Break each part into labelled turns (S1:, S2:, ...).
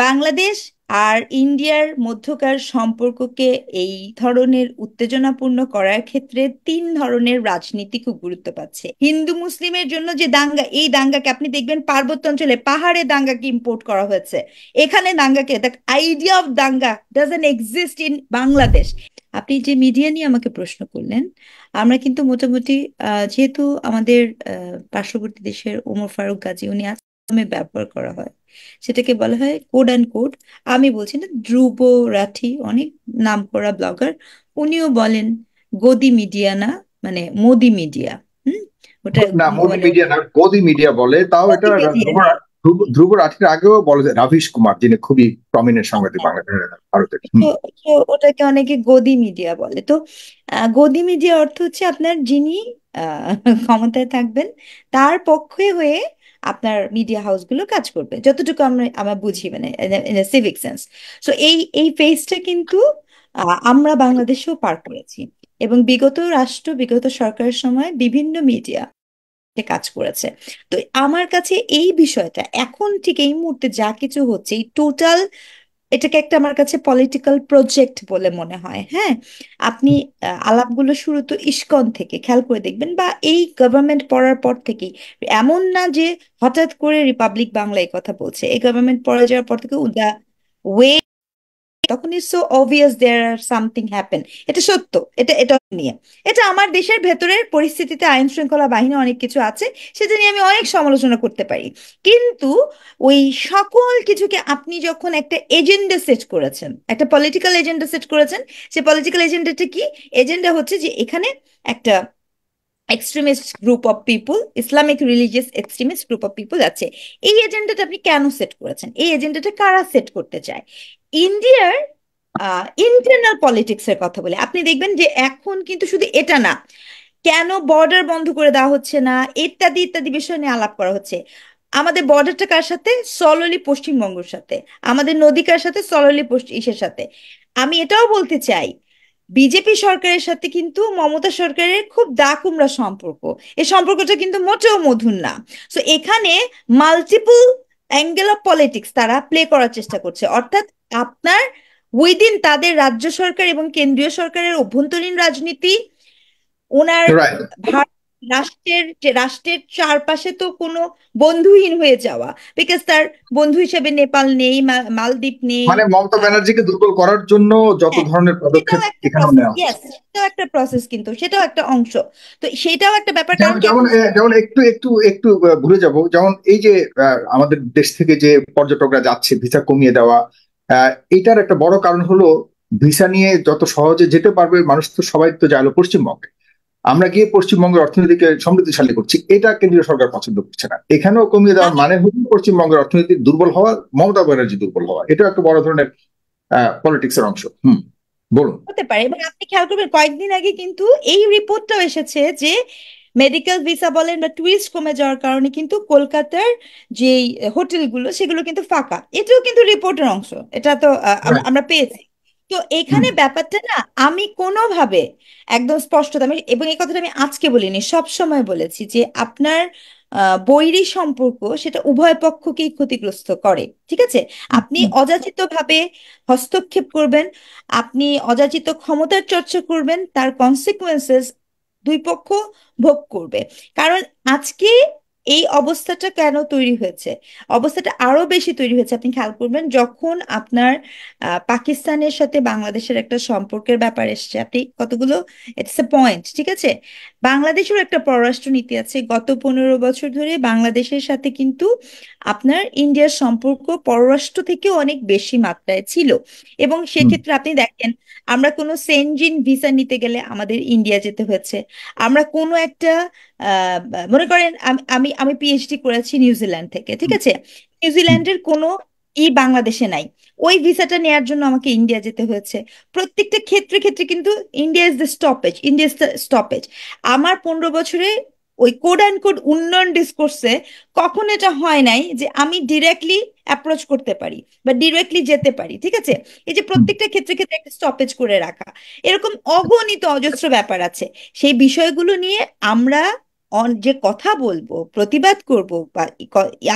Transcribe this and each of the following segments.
S1: বাংলাদেশ আর ইন্ডিয়ার মধ্যকার সম্পর্ককে এই ধরনের উত্তেজনাপূর্ণ করার ক্ষেত্রে তিন ধরনের রাজনীতি খুব গুরুত্ব পাচ্ছে। হিন্দু মুসলিমের জন্য যে দাঙ্গা, এই দাঙ্গাকে আপনি দেখবেন পার্বত্য অঞ্চলে পাহাড়ে দাঙ্গাকে ইম্পোর্ট করা হয়েছে, এখানে দাঙ্গাকে, দ্য আইডিয়া অফ দাঙ্গা ডাজন্ট এক্সিস্ট ইন বাংলাদেশ। আপনি যে মিডিয়া নিয়ে আমাকে প্রশ্ন করলেন, আমরা কিন্তু মোটামুটি যেহেতু আমাদের পার্শ্ববর্তী দেশের ওমর ফারুক গাজী উনি আসামে ব্যবহার করা হয়, সেটাকে বলা হয় কোড অ্যান্ড কোড। আমি বলছি না, ধ্রুব রাঠি অনেক নামকরা ব্লগার, উনিও বলেন গদি মিডিয়া না, মানে মোদি মিডিয়া। হুম। ওটা
S2: না, মোদি
S1: মানে
S2: মিডিয়া না, গদি মিডিয়া বলে। তাও এটা
S1: গদি মিডিয়া।
S2: ধ্রুব রাঠির আগেও বলে যে রাভিশ কুমার, যিনি খুবই প্রমিনেন্ট সাংবাদিক বাংলাদেশের, ভারতের।
S1: তো তো ওটাকে অনেকে গদি মিডিয়া বলে। তো গদি মিডিয়া অর্থ হচ্ছে আপনার যিনি আহ, ক্ষমতায় থাকবেন তার পক্ষে হয়ে আপনার মিডিয়া হাউসগুলো কাজ করবে, যতটুকু আমরা বুঝি, মানে সিভিক সেন্স। সো এই ফেজটা কিন্তু আমরা বাংলাদেশেও পার করেছি, এবং বিগত সরকারের সময় বিভিন্ন মিডিয়া কাজ করেছে। তো আমার কাছে এই বিষয়টা এখন ঠিক এই মুহূর্তে যা কিছু হচ্ছে, এই টোটাল এটাকে একটা আমার কাছে পলিটিক্যাল প্রজেক্ট বলে মনে হয়। হ্যাঁ, আপনি আলাপগুলো শুরু তো ইসকন থেকে খেয়াল করে দেখবেন, বা এই গভর্নমেন্ট পড়ার পর থেকেই। এমন না যে হঠাৎ করে রিপাবলিক বাংলা এই কথা বলছে, এই গভর্নমেন্ট পড়ে যাওয়ার পর থেকে দা ওয়ে, তখন is so obvious there are something happen. এটা সত্য, এটা নিয়ে, এটা আমার দেশের ভেতরের পরিস্থিতিতে আইন শৃঙ্খলা বাহিনী অনেক কিছু আছে, সেটা নিয়ে আমি অনেক সমালোচনা করতে পারি। কিন্তু ওই সকল কিছুকে আপনি যখন একটা এজেন্ডা সেট করেছেন, একটা পলিটিক্যাল এজেন্ডা সেট করেছেন, সে পলিটিক্যাল এজেন্ডাটা কি? এজেন্ডা হচ্ছে যে এখানে একটা extremist group of people, Islamic religious extremist group of people আছে। এই এজেন্ডাটা আপনি কেন সেট করেছেন? এই এজেন্ডাটা কারা সেট করতে চায়? ইন্ডিয়ার ইন্টারনাল পলিটিক্স এর কথা বলে আপনি দেখবেন যে এখন কিন্তু শুধু এটা না, কেন বর্ডার বন্ধ করে দেওয়া হচ্ছে না, ইত্যাদি ইত্যাদি বিষয় নিয়ে আলাপ করা হচ্ছে। আমাদের বর্ডারটা কার সাথে? সললি পশ্চিমবঙ্গের সাথে। আমাদের নদী কার সাথে? সললি ইসের সাথে। আমি এটাও বলতে চাই, বিজেপি সরকারের সাথে কিন্তু মমতা সরকারের খুব দা কুমড়া সম্পর্ক। এই সম্পর্কটা কিন্তু মোটেও মধুর না। সো এখানে মাল্টিপল অ্যাঙ্গেল অফ পলিটিক্স তারা প্লে করার চেষ্টা করছে, অর্থাৎ আপনার উইদিন তাদের রাজ্য সরকার এবং কেন্দ্রীয় সরকারের অভ্যন্তরীণ রাজনীতি, ওনার
S2: রাইট।
S1: ভার রাষ্ট্রের চারপাশে তো কোনো বন্ধুহীন হয়ে যাওয়া, বিকজ তার বন্ধু হিসেবে নেপাল নেই, মালদ্বীপ নেই।
S2: মানে মমতা ব্যানার্জিকে দুর্বল করার জন্য যত
S1: হ্যাঁ,
S2: ধরনের
S1: সেটাও
S2: পদক্ষেপ
S1: একটা
S2: এখানেও
S1: প্রসেস,
S2: নেওয়া হচ্ছে।
S1: ইয়েস, সেটাও একটা প্রসেস, কিন্তু সেটাও একটা অংশ। তো সেটাও একটা ব্যাপার, কারণ
S2: যেমন
S1: কি
S2: যেমন
S1: এখন
S2: যেমন একটু একটু একটু ঘুরে যাব, যেমন এই যে আমাদের দেশ থেকে যে পর্যটকরা যাচ্ছে, ভিসা কমিয়ে দেওয়া, এটার একটা বড় কারণ হলো ভিসা নিয়ে যত সহজে যেতে পারবে মানুষ, তো সবাই তো চাইলো পশ্চিমবঙ্গে। আমরা গিয়ে পশ্চিমবঙ্গের অর্থনীতিকে সমৃদ্ধশালী করছি, এটা কেন্দ্রীয় সরকার পছন্দ করছে না। এখানেও কমিয়ে দেওয়ার
S1: আমি
S2: মানে হলো পশ্চিমবঙ্গের অর্থনীতি দুর্বল হওয়া, মমতা ব্যানার্জি দুর্বল হওয়া। এটা একটা বড় ধরনের পলিটিক্স এর অংশ। বলুন।
S1: হতে পারে, এবং আপনি খেয়াল করবেন কয়েকদিন আগে কিন্তু এই রিপোর্টটাও এসেছে যে মেডিকেল ভিসা বলেন বা টুরিস্ট কমে যাওয়ার কারণে কিন্তু কলকাতার যে হোটেলগুলো সেগুলো কিন্তু ফাঁকা, এটাও কিন্তু রিপোর্টের অংশ। এটা তো
S2: Right.
S1: আমরা পেয়েছি। তো এখানে
S2: হুম।
S1: ব্যাপারটা না, আমি কোনোভাবে একদম স্পষ্ট, আমি এবং এই কথাটা আমি আজকে বলিনি, সব সময় বলেছি যে আপনার বৈরী সম্পর্ক সেটা উভয় পক্ষকেই ক্ষতিগ্রস্ত করে। ঠিক আছে,
S2: হুম।
S1: আপনি
S2: হুম।
S1: অযাচিত ভাবে হস্তক্ষেপ করবেন, আপনি অযাচিত ক্ষমতার চর্চা করবেন, তার কনসিকুয়েন্সেস দুই পক্ষ ভোগ করবে। কারণ আজকে এই অবস্থাটা কেন তৈরি হয়েছে? অবস্থাটা আরো বেশি তৈরি হয়েছে, আপনি খেয়াল করবেন যখন আপনার পাকিস্তানের সাথে বাংলাদেশের একটা সম্পর্কের ব্যাপার এসছে। আপনি কতগুলো, ইটস এ পয়েন্ট, ঠিক আছে। বাংলাদেশেরও একটা পররাষ্ট্র নীতি আছে। গত 15 বছর ধরে বাংলাদেশের সাথে কিন্তু আপনার ইন্ডিয়ার সম্পর্ক পররাষ্ট্র থেকে অনেক বেশি মাত্রায় ছিল। এবং
S2: হুম।
S1: সেক্ষেত্রে আপনি দেখেন, আমরা কোনো সেনজিন ভিসা নিতে গেলে আমাদের ইন্ডিয়া যেতে হয়েছে। আমরা কোনো একটা মনে করেন আমি আমি আমি পিএইচডি করেছি নিউজিল্যান্ড থেকে, ঠিক
S2: হুম।
S1: আছে,
S2: হুম।
S1: নিউজিল্যান্ডের কোনো বাংলাদেশে নাই, ওই ভিসাটা নেয়ার জন্য আমাকে ইন্ডিয়া যেতে হয়েছে। প্রত্যেকটা ক্ষেত্রে ক্ষেত্রে কিন্তু India is the stoppage, India is the stoppage. আমার 15 বছরে ওই কোড অ্যান্ড কোড উন্নয়ন ডিসকোর্সে কখন এটা হয় নাই যে আমি ডিরেক্টলি অ্যাপ্রোচ করতে পারি বা ডিরেক্টলি যেতে পারি, ঠিক আছে। এই যে
S2: হুম।
S1: প্রত্যেকটা ক্ষেত্রে ক্ষেত্রে একটা স্টপেজ করে রাখা, এরকম অগণিত অজস্র ব্যাপার আছে। সেই বিষয়গুলো নিয়ে আমরা যে কথা বলবো, প্রতিবাদ করব বা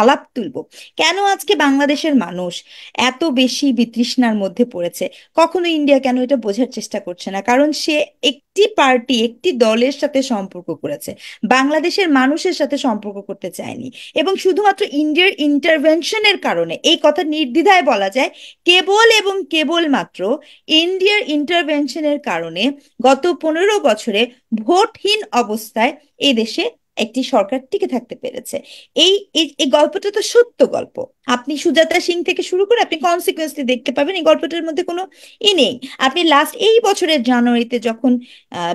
S1: আলাপ তুলবো, কেন আজকে বাংলাদেশের মানুষ এত বেশি বিতৃষ্ণার মধ্যে পড়েছে? কখনো ইন্ডিয়া কেন এটা বোঝার চেষ্টা করছে না? কারণ সে একটি পার্টি, একটি দলের সাথে সম্পর্ক করেছে, বাংলাদেশের মানুষের সাথে সম্পর্ক করতে চায়নি। এবং শুধুমাত্র ইন্ডিয়ার ইন্টারভেনশনের কারণে, এই কথা নির্দ্বিধায় বলা যায়, কেবল এবং কেবলমাত্র ইন্ডিয়ার ইন্টারভেনশনের কারণে গত 15 বছরে ভোটহীন অবস্থায় এই দেশে একটি সরকার টিকে থাকতে পেরেছে। এই এই এই গল্পটা তো সত্য গল্প। আপনি সুজাতা সিং থেকে শুরু করে আপনি কনসিকুয়েন্সলি দেখতে পাবেন এই গল্পটার মধ্যে কোনো নেই। আপনি লাস্ট এই বছরের জানুয়ারিতে যখন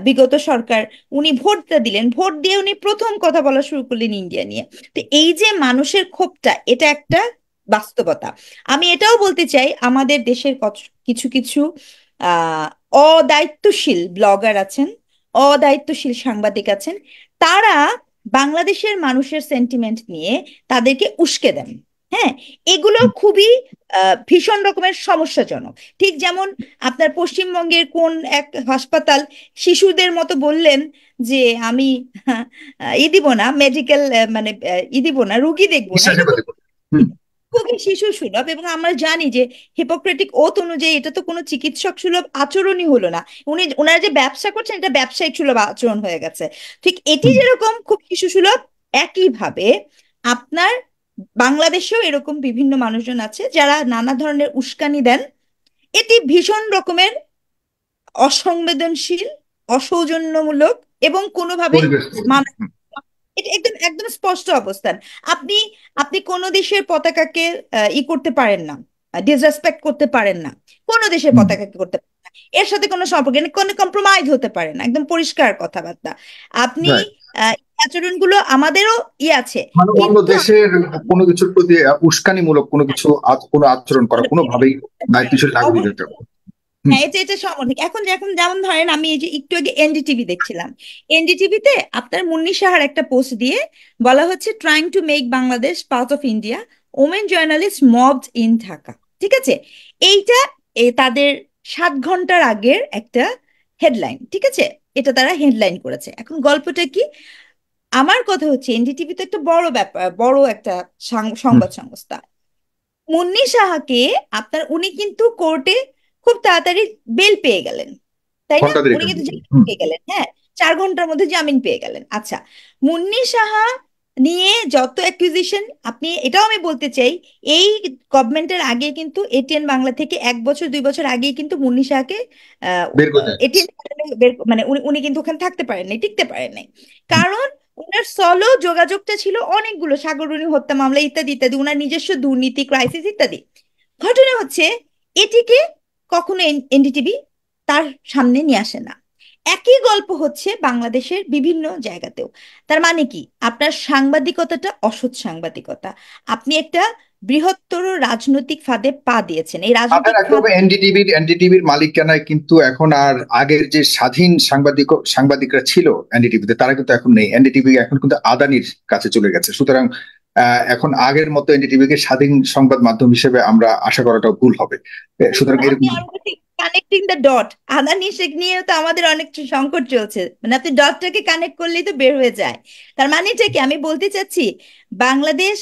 S1: বিগত সরকার, উনি ভোটটা দিলেন, ভোট দিয়ে উনি প্রথম কথা বলা শুরু করলেন ইন্ডিয়া নিয়ে। তো এই যে মানুষের ক্ষোভটা, এটা একটা বাস্তবতা। আমি এটাও বলতে চাই, আমাদের দেশের কিছু কিছু আহ অদায়িত্বশীল ব্লগার আছেন, অদায়িত্বশীল সাংবাদিক আছেন, তারা বাংলাদেশের মানুষের সেন্টিমেন্ট নিয়ে তাদেরকে উস্কে দেন। হ্যাঁ, এগুলো খুবই ভীষণ রকমের সমস্যাজনক। ঠিক যেমন আপনার পশ্চিমবঙ্গের কোন এক হাসপাতাল শিশুদের মতো বললেন যে আমি দিব না মেডিকেল, মানে দিব না, রুগী দেখবো না।
S2: বিশ্বাসে
S1: এটা খুব,
S2: প্রতিপন্ন। হুম।
S1: খুবই শিশু সুলভ। এবং আমরা জানি যে হিপোক্রেটিক ওথ অনুযায়ী এটা তো কোনো চিকিৎসক সুলভ আচরণই হলো না। ওনারা যে ব্যবসা করছেন, এটা ব্যবসায়িক সুলভ আচরণ হয়ে গেছে। ঠিক এটি
S2: হুম।
S1: যেরকম খুব শিশু সুলভ, একইভাবে আপনার বাংলাদেশেও এরকম বিভিন্ন মানুষজন আছে যারা নানা ধরনের উস্কানি দেন। এটি ভীষণ রকমের অসংবেদনশীল, অসৌজন্যমূলক এবং কোনোভাবেই
S2: পরিবেশ।
S1: মানা,
S2: হুম।
S1: এটা একদম একদম স্পষ্ট অবস্থান। আপনি আপনি কোনো দেশের পতাকাকে করতে পারেন না, ডিসরেসপেক্ট করতে পারেন না, কোনো দেশের
S2: হুম।
S1: পতাকাকে করতে পারেন না, এর সাথে কোনো সম্পর্ক নেই, কোনো কম্প্রোমাইজ হতে পারে না, একদম পরিষ্কার কথাবার্তা। আপনি
S2: রাইট।
S1: এই আচরণগুলো আমাদেরও আছে,
S2: মানে অন্য
S1: কিন্তু
S2: দেশের কোনো কিছুর প্রতি উস্কানিমূলক কোনো কিছু কোনো আচরণ করা কোনোভাবেই দায়িত্বশীল নাগরিক হতে হবে। হুম।
S1: হ্যাঁ, এটা এটা সামরিক। এখন এখন যেমন ধরেন, আমি এই যে একটু আগে এনডিটিভি দেখছিলাম, এনডিটিভিতে আপনার মুন্নি সাহার একটা পোস্ট দিয়ে বলা হচ্ছে, trying to make Bangladesh part of India, women journalist mobbed in Dhaka. ঠিক আছে, এইটা তাদের 7 ঘন্টার আগের একটা হেডলাইন। ঠিক আছে, এটা তারা হেডলাইন করেছে। এখন গল্পটা কি? আমার কথা হচ্ছে, এনডিটিভি তো একটা বড় ব্যাপার, বড় একটা
S2: হুম।
S1: সংবাদ সংস্থা। মুন্নি সাহাকে আপনার, উনি কিন্তু কোর্টে খুব তাড়াতাড়ি বেল পেয়ে গেলেন, তাই না?
S2: ঘন্টা দেড়েক
S1: উনি কিন্তু
S2: আগে।
S1: জামিন
S2: হুম।
S1: পেয়ে গেলেন, হ্যাঁ, 4 ঘন্টার মধ্যে জামিন পেয়ে গেলেন। আচ্ছা, মুন্নি সাহা নিয়ে যত অ্যাকুইজিশন, আপনি এটাও আমি বলতে চাই, এই গভর্নমেন্টের আগে কিন্তু এটিএন বাংলা থেকে 1 বছর 2 বছর আগেই কিন্তু মুন্নি সাহাকে
S2: বের করে দেয়।
S1: এটিএন, মানে উনি উনি কিন্তু ওখানে থাকতে পারেন নাই, টিকতে পারেন নাই।
S2: হুম।
S1: কারণ ওনার সলো যোগাযোগটা ছিল অনেকগুলো সাগররুনি হত্যা মামলা ইত্যাদি ইত্যাদি, ওনার নিজস্ব দুর্নীতি, ক্রাইসিস ইত্যাদি। ঘটনা হচ্ছে, এটিকে কখনো এনডিটিভি তার সামনে নিয়ে আসে না। একই গল্প হচ্ছে বাংলাদেশের বিভিন্ন জায়গাতেও। তার মানে কি, আপনার সাংবাদিকতাটা অসৎ সাংবাদিকতা। আপনি একটা বৃহত্তর রাজনৈতিক ফাঁদে পা দিয়েছেন। এই
S2: মাথায়
S1: রাজনৈতিক
S2: রাখতে
S1: ফাঁদ,
S2: হবে এনডিটিভির মালিকানায় কিন্তু এখন আর আগের যে স্বাধীন সাংবাদিকরা ছিল এনডিটিভিতে তারা কিন্তু এখন নেই। এনডিটিভি এখন কিন্তু আদানির কাছে চলে গেছে। সুতরাং এখন আগের মতো এনডিটিভিকে স্বাধীন সংবাদ মাধ্যম হিসেবে আমরা আশা করাটাও ভুল হবে। সুতরাং
S1: আপনি
S2: এরকম।
S1: আরো connecting the dot, Adani Sheikh নিয়ে তো আমাদের অনেক সংকট চলছে, মানে আপনি ডটটাকে কানেক্ট করলেই তো বের হয়ে যায়। তার মানেটা কি, আমি বলতে চাচ্ছি, বাংলাদেশ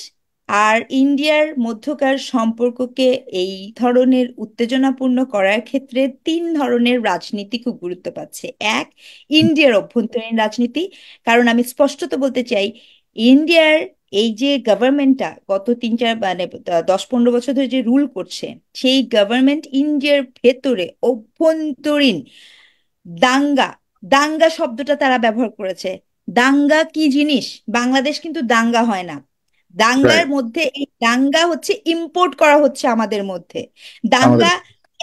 S1: আর ইন্ডিয়ার মধ্যকার সম্পর্ককে এই ধরনের উত্তেজনাপূর্ণ করার ক্ষেত্রে 3 ধরনের রাজনীতি খুব গুরুত্ব পাচ্ছে। এক, ইন্ডিয়ার অভ্যন্তরীণ রাজনীতি। কারণ আমি স্পষ্টত বলতে চাই, ইন্ডিয়ার এই যে গভর্নমেন্টটা গত 3-4, মানে 10-15 বছর ধরে যে রুল করছে, সেই গভর্নমেন্ট ইন্ডিয়ার ভেতরে অভ্যন্তরীণ দাঙ্গা, দাঙ্গা শব্দটা তারা ব্যবহার করেছে। দাঙ্গা কি জিনিস? বাংলাদেশ কিন্তু দাঙ্গা হয় না। দাঙ্গার
S2: রাইট।
S1: মধ্যে, এই দাঙ্গা হচ্ছে ইম্পোর্ট করা হচ্ছে আমাদের মধ্যে।
S2: আমাদের।
S1: দাঙ্গা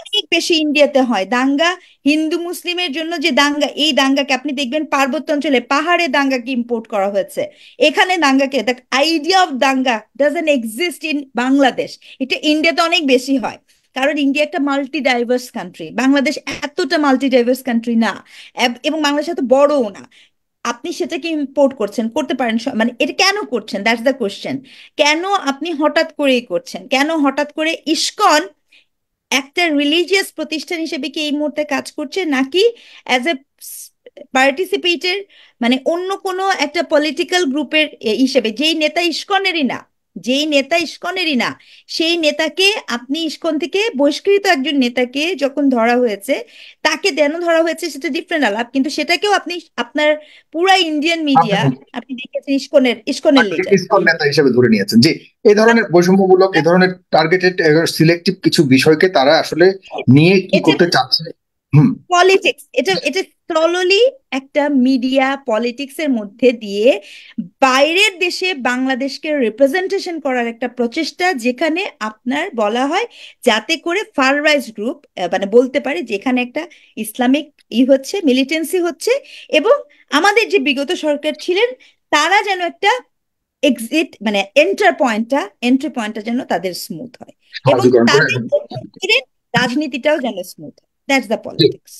S1: অনেক বেশি ইন্ডিয়াতে হয়। দাঙ্গা হিন্দু মুসলিমের জন্য যে দাঙ্গা, এই দাঙ্গাকে আপনি দেখবেন পার্বত্য অঞ্চলে পাহাড়ে দাঙ্গাকে ইম্পোর্ট করা হয়েছে। এখানে দাঙ্গাকে, দ্য আইডিয়া অফ দাঙ্গা ডাজন্ট এক্সিস্ট ইন বাংলাদেশ। এটা ইন্ডিয়াতে অনেক বেশি হয়, কারণ ইন্ডিয়া একটা মাল্টি ডাইভার্স কান্ট্রি, বাংলাদেশ এতটা মাল্টি ডাইভার্স কান্ট্রি না। এবং বাংলাদেশ এত বড়ও না। আপনি সেটাকে ইম্পোর্ট করছেন, করতে পারেন, মানে এটা কেন করছেন, দ্যাটস দ্য কোশ্চেন। কেন আপনি হঠাৎ করেই করছেন? কেন হঠাৎ করে ইসকন একটা রিলিজিয়াস প্রতিষ্ঠান হিসেবে কি এই মুহূর্তে কাজ করছে, নাকি অ্যাজ এ পার্টিসিপেটের মানে অন্য কোনো একটা পলিটিক্যাল গ্রুপের হিসেবে, যেই নেতা ইসকনেরই না, সেই নেতাকে আপনি ইসকন থেকে বহিষ্কৃত একজন নেতাকে যখন ধরা হয়েছে, তাকে কেন ধরা হয়েছে সেটা ডিফারেন্ট আলাপ, কিন্তু সেটাকেও আপনি আপনার পুরা ইন্ডিয়ান মিডিয়া
S2: আপনি
S1: আপনি দেখেছেন ইসকনের লিডার।
S2: ইসকন নেতা হিসেবে ধরে নিয়েছেন যে এই ধরনের বৈষম্যমূলক, এই ধরনের টার্গেটেড সিলেক্টিভ কিছু বিষয়কে তারা আসলে নিয়ে কি
S1: এটা
S2: করতে চাচ্ছে। হুম।
S1: পলিটিক্স, এটা এটা স্ললি একটা মিডিয়া পলিটিক্স এর মধ্যে দিয়ে বাইরের দেশে বাংলাদেশকে রিপ্রেজেন্টেশন করার একটা প্রচেষ্টা, যেখানে আপনার বলা হয় যাতে করে ফার রাইট গ্রুপ মানে বলতে পারে যেখানে একটা ইসলামিক হচ্ছে, মিলিটেন্সি হচ্ছে, এবং আমাদের যে বিগত সরকার ছিলেন তারা যেন একটা এক্সিট মানে এন্ট্রি পয়েন্টটা যেন তাদের স্মুথ হয়, এবং
S2: সহজীকরণ করে
S1: তাদের রাজনীতিটাও যেন স্মুথ হয়। That's the
S2: G.
S1: পলিটিক্স।